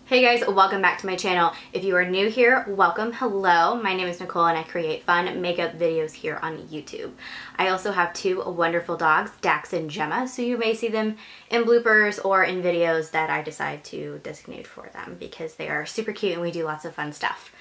Hey guys, welcome back to my channel. If you are new here, welcome. Hello, my name is Nicole and I create fun makeup videos here on YouTube. I also have two wonderful dogs, Dax and Gemma, so you may see them in bloopers or in videos that I decide to designate for them because they are super cute and we do lots of fun stuff.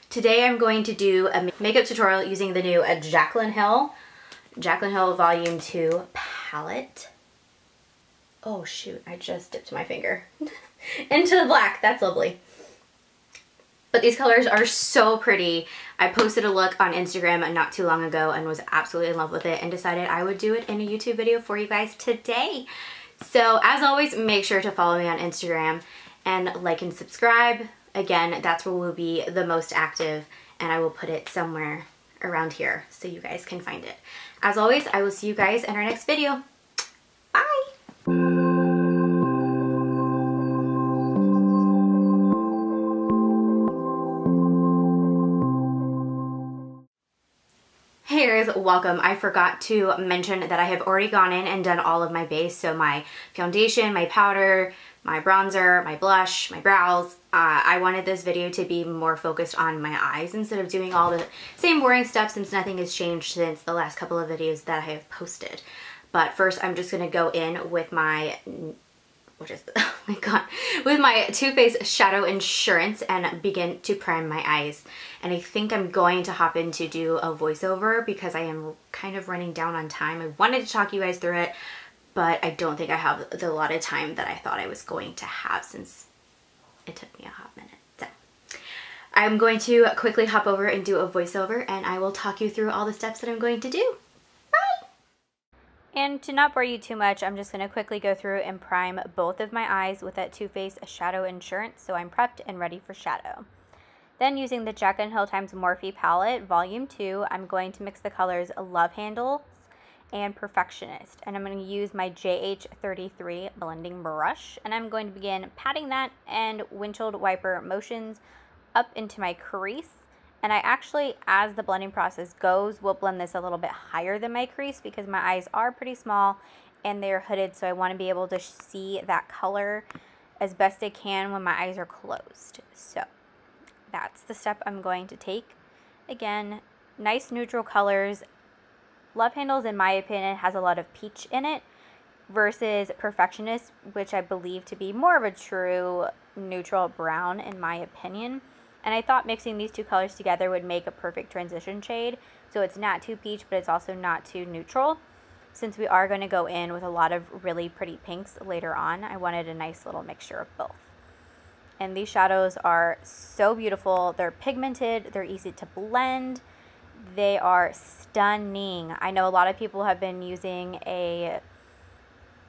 Today I'm going to do a makeup tutorial using the new Jaclyn Hill Volume 2 palette. Oh shoot, I just dipped my finger into the black. That's lovely. But these colors are so pretty. I posted a look on Instagram not too long ago and was absolutely in love with it and decided I would do it in a YouTube video for you guys today. So as always, make sure to follow me on Instagram and like and subscribe. Again, that's where we'll be the most active and I will put it somewhere around here so you guys can find it. As always, I will see you guys in our next video. Bye! Hey guys, welcome. I forgot to mention that I have already gone in and done all of my base, so my foundation, my powder, my bronzer, my blush, my brows. I wanted this video to be more focused on my eyes instead of doing all the same boring stuff since nothing has changed since the last couple of videos that I have posted. But first I'm just going to go in with my, oh my god, with my Toofaced Shadow Insurance and begin to prime my eyes. And I think I'm going to hop in to do a voiceover because I am kind of running down on time. I wanted to talk you guys through it, but I don't think I have the lot of time that I thought I was going to have since it took me a hot minute. So I'm going to quickly hop over and do a voiceover and I will talk you through all the steps that I'm going to do. Bye! And to not bore you too much, I'm just going to quickly go through and prime both of my eyes with that Toofaced Shadow Insurance so I'm prepped and ready for shadow. Then using the Jaclyn Hill x Morphe palette, Volume 2, I'm going to mix the colors Love Handles and Perfectionist. And I'm going to use my JH33 blending brush. And I'm going to begin patting that and windshield wiper motions up into my crease. And I actually, as the blending process goes, will blend this a little bit higher than my crease because my eyes are pretty small and they're hooded. So I want to be able to see that color as best I can when my eyes are closed. So that's the step I'm going to take. Again, nice neutral colors. Love Handles, in my opinion, has a lot of peach in it versus Perfectionist, which I believe to be more of a true neutral brown in my opinion. And I thought mixing these two colors together would make a perfect transition shade. So it's not too peach, but it's also not too neutral. Since we are going to go in with a lot of really pretty pinks later on, I wanted a nice little mixture of both. And these shadows are so beautiful. They're pigmented. They're easy to blend. They are stunning. I know a lot of people have been using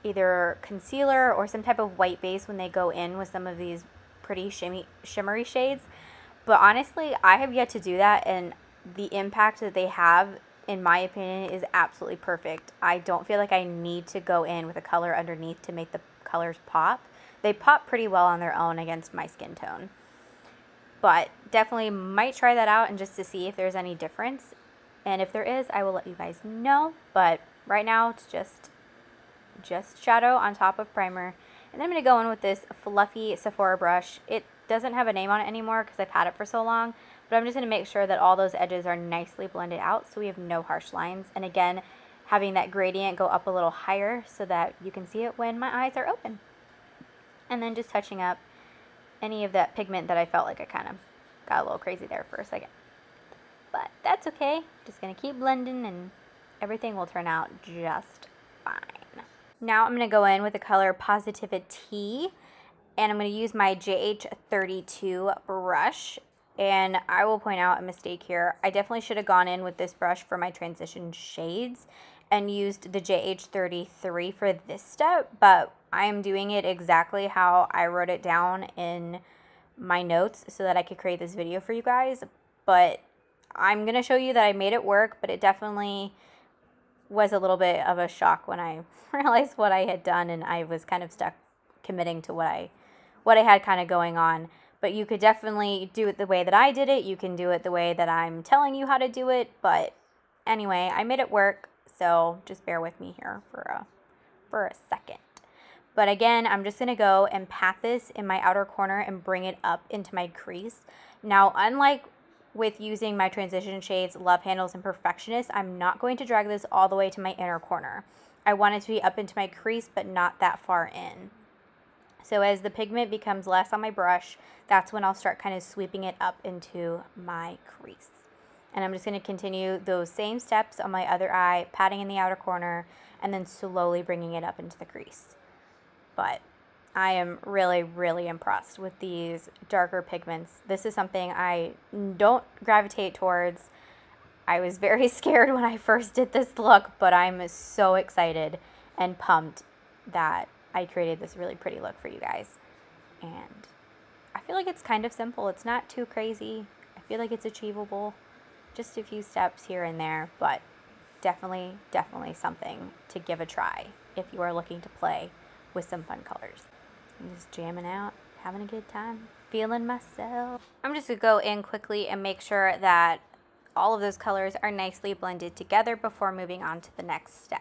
either concealer or some type of white base when they go in with some of these pretty shimmery shades. But honestly, I have yet to do that, and the impact that they have, in my opinion, is absolutely perfect. I don't feel like I need to go in with a color underneath to make the colors pop. They pop pretty well on their own against my skin tone. But definitely might try that out and just to see if there's any difference. And if there is, I will let you guys know. But right now, it's just shadow on top of primer. And then I'm going to go in with this fluffy Sephora brush. It doesn't have a name on it anymore because I've had it for so long. But I'm just going to make sure that all those edges are nicely blended out so we have no harsh lines. And again, having that gradient go up a little higher so that you can see it when my eyes are open. And then just touching up any of that pigment that I felt like I kind of got a little crazy there for a second. But that's okay. Just going to keep blending and everything will turn out just fine. Now I'm going to go in with the color Positivity and I'm going to use my JH32 brush. And I will point out a mistake here. I definitely should have gone in with this brush for my transition shades and used the JH33 for this step, but I'm doing it exactly how I wrote it down in my notes so that I could create this video for you guys. But I'm going to show you that I made it work, but it definitely was a little bit of a shock when I realized what I had done and I was kind of stuck committing to what I had kind of going on. But you could definitely do it the way that I did it. You can do it the way that I'm telling you how to do it. But anyway, I made it work. So just bear with me here for a second. But again, I'm just going to go and pat this in my outer corner and bring it up into my crease. Now, unlike with using my transition shades, Love Handles, and Perfectionist, I'm not going to drag this all the way to my inner corner. I want it to be up into my crease, but not that far in. So as the pigment becomes less on my brush, that's when I'll start kind of sweeping it up into my crease. And I'm just going to continue those same steps on my other eye, patting in the outer corner, and then slowly bringing it up into the crease. But I am really, really impressed with these darker pigments. This is something I don't gravitate towards. I was very scared when I first did this look, but I'm so excited and pumped that I created this really pretty look for you guys. And I feel like it's kind of simple. It's not too crazy. I feel like it's achievable. Just a few steps here and there, but definitely something to give a try if you are looking to play with some fun colors. I'm just jamming out, having a good time, feeling myself. I'm just gonna go in quickly and make sure that all of those colors are nicely blended together before moving on to the next step.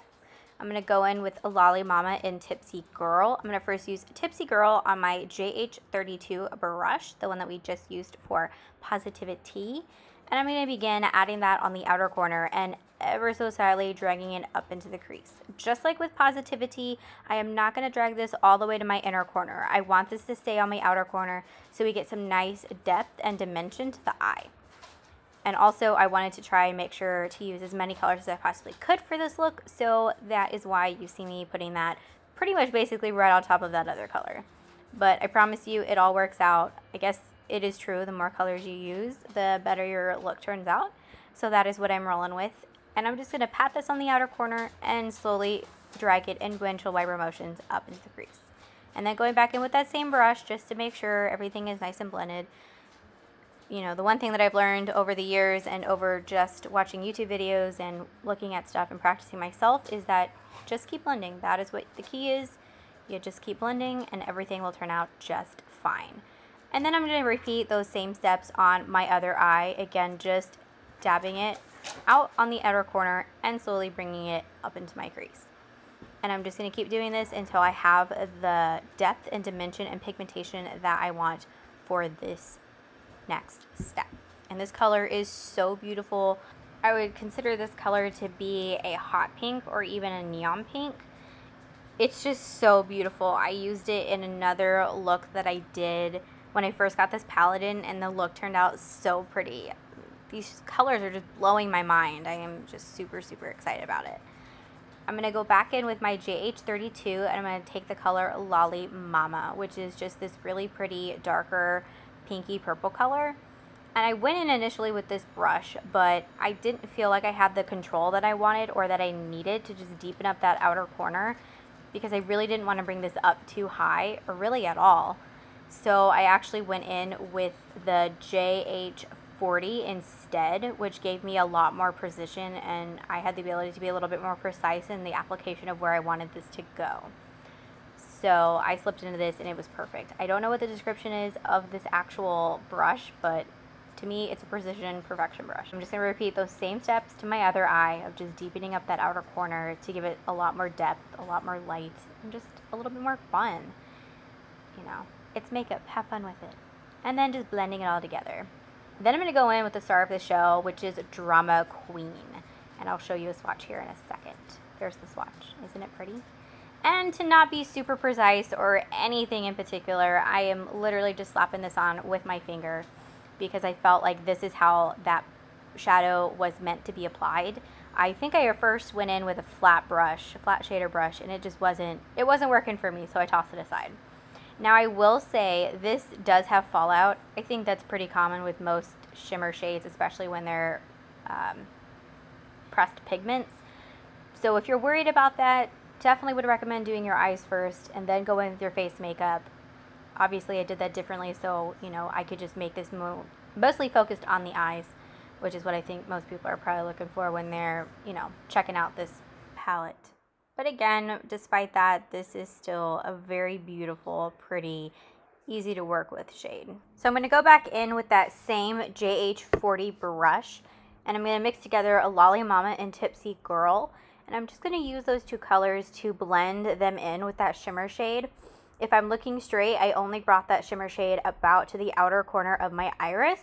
I'm going to go in with a Lolly Mama in Tipsy Girl. I'm going to first use Tipsy Girl on my JH32 brush, the one that we just used for Positivity. And I'm going to begin adding that on the outer corner and ever so slightly dragging it up into the crease. Just like with Positivity, I am not going to drag this all the way to my inner corner. I want this to stay on my outer corner so we get some nice depth and dimension to the eye. And also, I wanted to try and make sure to use as many colors as I possibly could for this look, so that is why you see me putting that pretty much basically right on top of that other color. But I promise you, it all works out. I guess it is true, the more colors you use, the better your look turns out. So that is what I'm rolling with. And I'm just going to pat this on the outer corner and slowly drag it in windshield wiper motions up into the crease. And then going back in with that same brush just to make sure everything is nice and blended. You know, the one thing that I've learned over the years and over just watching YouTube videos and looking at stuff and practicing myself is that just keep blending. That is what the key is. You just keep blending and everything will turn out just fine. And then I'm going to repeat those same steps on my other eye. Again, just dabbing it out on the outer corner and slowly bringing it up into my crease. And I'm just going to keep doing this until I have the depth and dimension and pigmentation that I want for this next step. And this color is so beautiful. I would consider this color to be a hot pink or even a neon pink. It's just so beautiful. I used it in another look that I did when I first got this palette in, and the look turned out so pretty. These colors are just blowing my mind. I am just super excited about it. I'm going to go back in with my JH32 and I'm going to take the color Lolly Mama, which is just this really pretty darker pinky purple color. And I went in initially with this brush, but I didn't feel like I had the control that I wanted or that I needed to just deepen up that outer corner, because I really didn't want to bring this up too high or really at all. So I actually went in with the JH40 instead, which gave me a lot more precision, and I had the ability to be a little bit more precise in the application of where I wanted this to go. So I slipped into this and it was perfect. I don't know what the description is of this actual brush, but to me it's a precision perfection brush. I'm just going to repeat those same steps to my other eye of just deepening up that outer corner to give it a lot more depth, a lot more light, and just a little bit more fun. You know, it's makeup, have fun with it. And then just blending it all together. Then I'm going to go in with the star of the show, which is Drama Queen. And I'll show you a swatch here in a second. There's the swatch. Isn't it pretty? And to not be super precise or anything in particular, I am literally just slapping this on with my finger because I felt like this is how that shadow was meant to be applied. I think I first went in with a flat brush, a flat shader brush, and it wasn't working for me, so I tossed it aside. Now I will say this does have fallout. I think that's pretty common with most shimmer shades, especially when they're pressed pigments. So if you're worried about that, definitely would recommend doing your eyes first and then go in with your face makeup. Obviously I did that differently, so you know, I could just make this mostly focused on the eyes, which is what I think most people are probably looking for when they're, you know, checking out this palette. But again, despite that, this is still a very beautiful, pretty, easy to work with shade. So I'm going to go back in with that same JH40 brush, and I'm going to mix together a Lolly Mama and Tipsy Girl. And I'm just going to use those two colors to blend them in with that shimmer shade. If I'm looking straight, I only brought that shimmer shade about to the outer corner of my iris,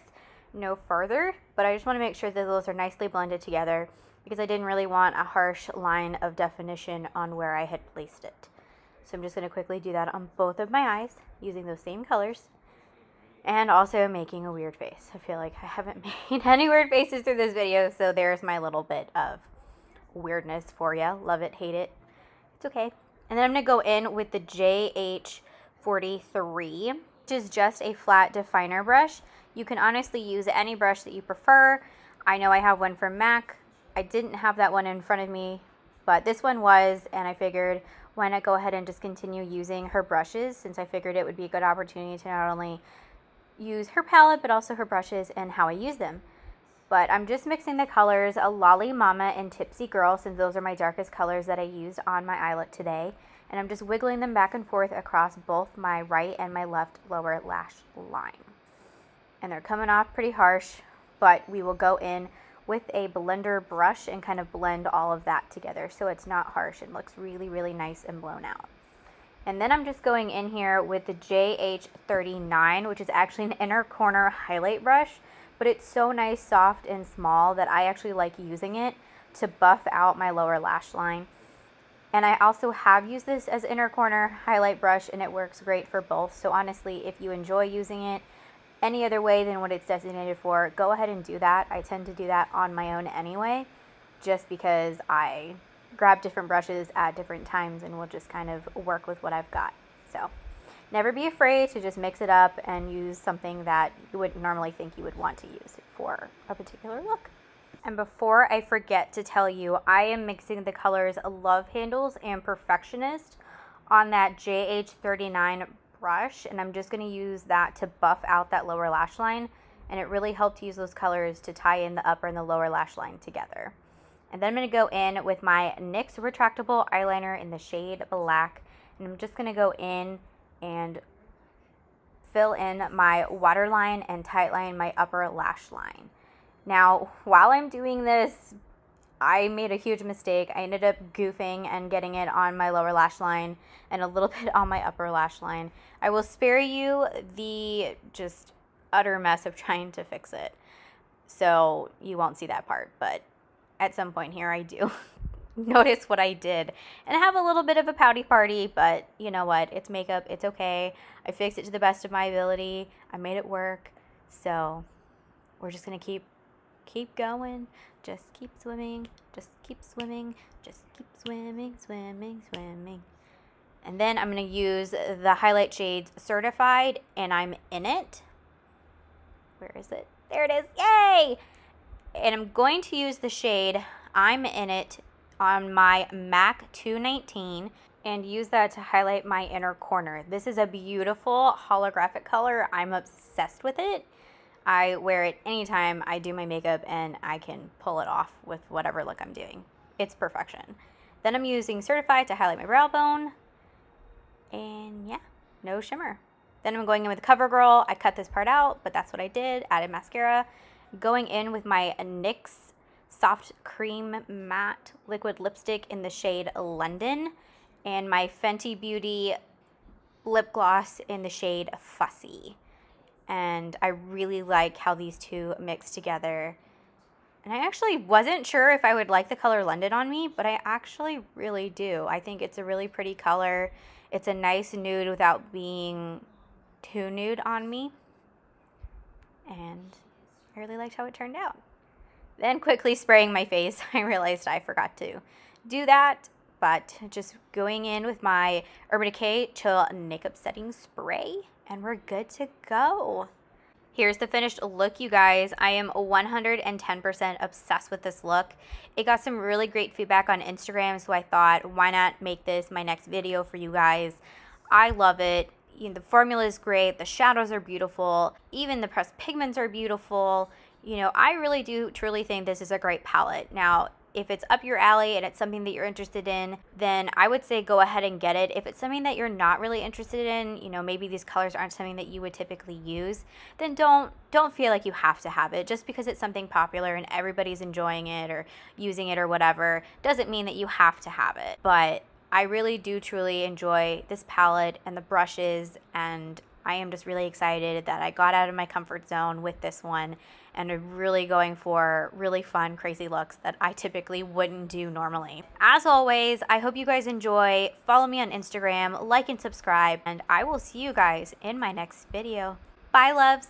no further. But I just want to make sure that those are nicely blended together because I didn't really want a harsh line of definition on where I had placed it. So I'm just going to quickly do that on both of my eyes using those same colors. And also making a weird face. I feel like I haven't made any weird faces through this video, so there's my little bit of weirdness for you. Love it, hate it. It's okay. And then I'm going to go in with the JH43, which is just a flat definer brush. You can honestly use any brush that you prefer. I know I have one from MAC. I didn't have that one in front of me, but this one was, and I figured why not go ahead and just continue using her brushes, since I figured it would be a good opportunity to not only use her palette but also her brushes and how I use them. But I'm just mixing the colors Lolly Mama and Tipsy Girl, since those are my darkest colors that I used on my eyelet today. And I'm just wiggling them back and forth across both my right and my left lower lash line. And they're coming off pretty harsh, but we will go in with a blender brush and kind of blend all of that together so it's not harsh and looks really, really nice and blown out. And then I'm just going in here with the JH39, which is actually an inner corner highlight brush. But it's so nice, soft, and small that I actually like using it to buff out my lower lash line. And I also have used this as inner corner highlight brush, and it works great for both. So honestly, if you enjoy using it any other way than what it's designated for, go ahead and do that. I tend to do that on my own anyway, just because I grab different brushes at different times and will just kind of work with what I've got. So never be afraid to just mix it up and use something that you wouldn't normally think you would want to use for a particular look. And before I forget to tell you, I am mixing the colors Love Handles and Perfectionist on that JH39 brush, and I'm just going to use that to buff out that lower lash line, and it really helped to use those colors to tie in the upper and the lower lash line together. And then I'm going to go in with my NYX Retractable eyeliner in the shade Black, and I'm just going to go in and fill in my waterline and tightline my upper lash line. Now, while I'm doing this, I made a huge mistake. I ended up goofing and getting it on my lower lash line and a little bit on my upper lash line. I will spare you the just utter mess of trying to fix it, so you won't see that part, but at some point here I do notice what I did and have a little bit of a pouty party, but you know what, it's makeup, it's okay. I fixed it to the best of my ability. I made it work, so we're just gonna keep going. Just keep swimming, just keep swimming, just keep swimming, swimming, swimming. And then I'm gonna use the highlight shades Certified and I'm in it. Where is it? There it is, yay! And I'm going to use the shade I'm in it on my MAC 219 and use that to highlight my inner corner. This is a beautiful holographic color. I'm obsessed with it. I wear it anytime I do my makeup and I can pull it off with whatever look I'm doing. It's perfection. Then I'm using Certified to highlight my brow bone. And yeah, no shimmer. Then I'm going in with CoverGirl. I cut this part out, but that's what I did. Added mascara. Going in with my NYX Soft Cream Matte Liquid Lipstick in the shade London. And my Fenty Beauty Lip Gloss in the shade Fussy. And I really like how these two mix together. And I actually wasn't sure if I would like the color London on me, but I actually really do. I think it's a really pretty color. It's a nice nude without being too nude on me. And I really liked how it turned out. Then quickly spraying my face, I realized I forgot to do that. But just going in with my Urban Decay Chill Makeup Setting Spray. And we're good to go. Here's the finished look, you guys. I am 110% obsessed with this look. It got some really great feedback on Instagram, so I thought, why not make this my next video for you guys? I love it. You know, the formula is great. The shadows are beautiful. Even the pressed pigments are beautiful. You know, I really do truly think this is a great palette. Now, if it's up your alley and it's something that you're interested in, then I would say go ahead and get it. If it's something that you're not really interested in, you know, maybe these colors aren't something that you would typically use, then don't feel like you have to have it. Just because it's something popular and everybody's enjoying it or using it or whatever doesn't mean that you have to have it. But I really do truly enjoy this palette and the brushes, and I am just really excited that I got out of my comfort zone with this one and I'm really going for really fun, crazy looks that I typically wouldn't do normally. As always, I hope you guys enjoy. Follow me on Instagram, like and subscribe, and I will see you guys in my next video. Bye, loves.